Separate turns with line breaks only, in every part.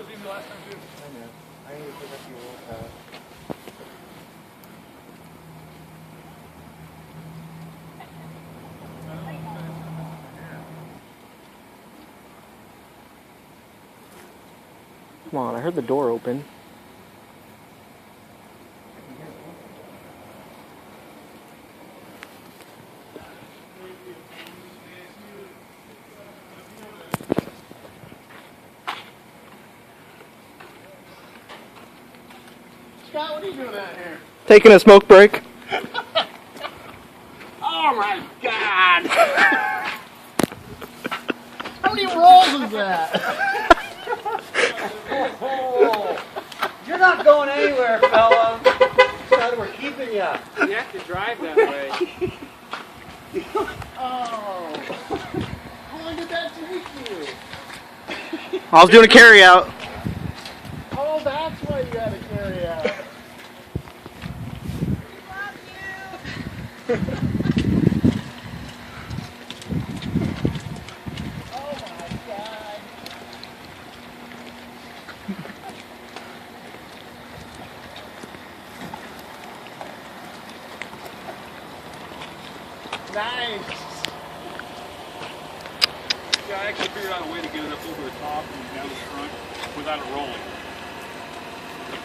was easy last time too.
I know. I need to pick up your old pallet.
Come on, I heard the door open.
Scott, what are you doing out here?
Taking a smoke break.
Oh my God! How many rolls is that? Oh, you're not going anywhere, fella. Scott, we're keeping you.
You have to drive that way.
Oh. How long did that take you?
I was doing a carry out.
Oh, that's why you had to carry out. Love you. Oh my God. Nice.
Yeah, I actually figured out a way to get it up over the top and down the front without it rolling.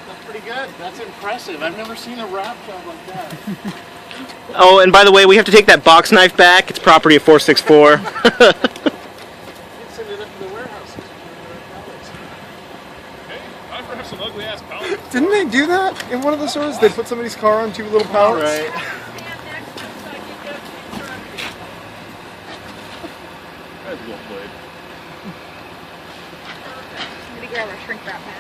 That's pretty good. That's impressive. I've never seen a wrap job like that.
Oh, and by the way, we have to take that box knife back. It's property of 464.
You can send it up to the warehouse.
Hey, I have some ugly ass pallets.
Didn't they do that in one of the stores? They put somebody's car on 2 little pallets?
Right.
That's well played.
I'm gonna grab our shrink wrap now.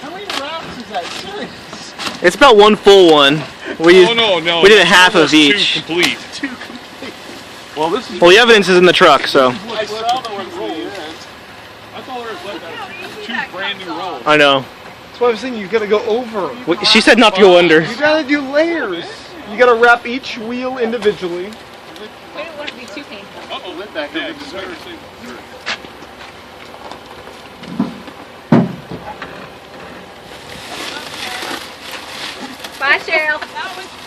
How many wraps is that? Serious?
It's about one full one. We
Oh no.
we did a half of
Almost
each.
Two complete.
Two complete.
Well, this is.
Well, the evidence is in the truck, so.
I saw the one rolled.
I thought there was like two brand new rolls.
I know.
That's why I was saying you gotta go over.
She said not to go under.
You gotta do layers. You gotta wrap each wheel individually.
We don't want to be too painful.
Uh-oh, let back there. Just better say dessert.
Bye, Cheryl.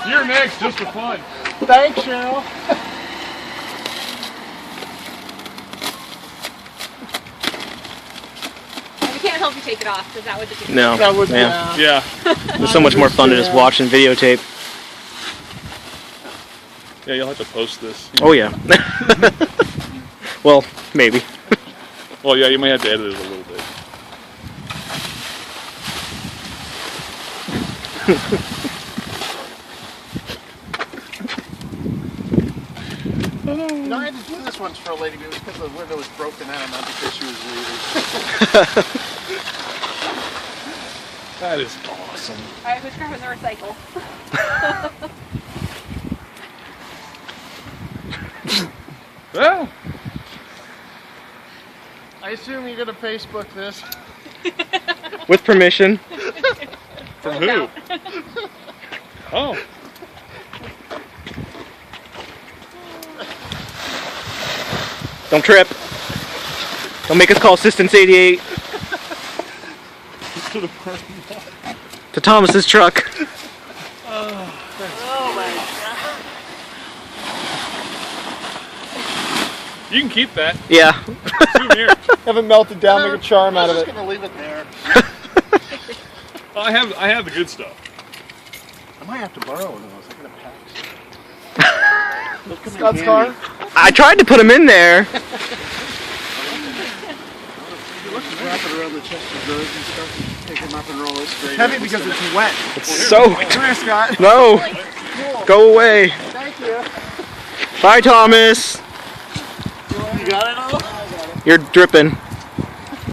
You're next, just for fun.
Thanks, Cheryl.
We can't help you take it off because that would just be
No.
That would
Yeah.
Yeah.
It's so much more fun to just watch and videotape.
Yeah, you'll have to post this.
Oh, yeah. Well, maybe.
Well, yeah, you may have to edit it a little bit.
No, I had to do this once for a lady. It was because the window was broken out, not because she was leaving.
That is awesome.
Alright, who's grabbing the recycle?
Well,
I assume you're gonna Facebook this.
With permission.
from who? Oh.
Don't trip. Don't make us call Assistance 88
To the parking lot.
to Thomas's truck.
Oh my God.
You can keep that.
Yeah.
Souvenir.
Have it melted down, make a charm out of
I'm
it.
just gonna leave it there.
I have the good stuff.
I might have to borrow one of those. I'm gonna pack. Look at
Scott's car?
I tried to put him in there.
Wrap it around the chest of drawers and stuff. Take them up and roll it straight.
Heavy because it's wet.
It's soaked.
Come here, Scott.
No. Go away.
Thank you.
Bye, Thomas.
You got it all?
You're dripping.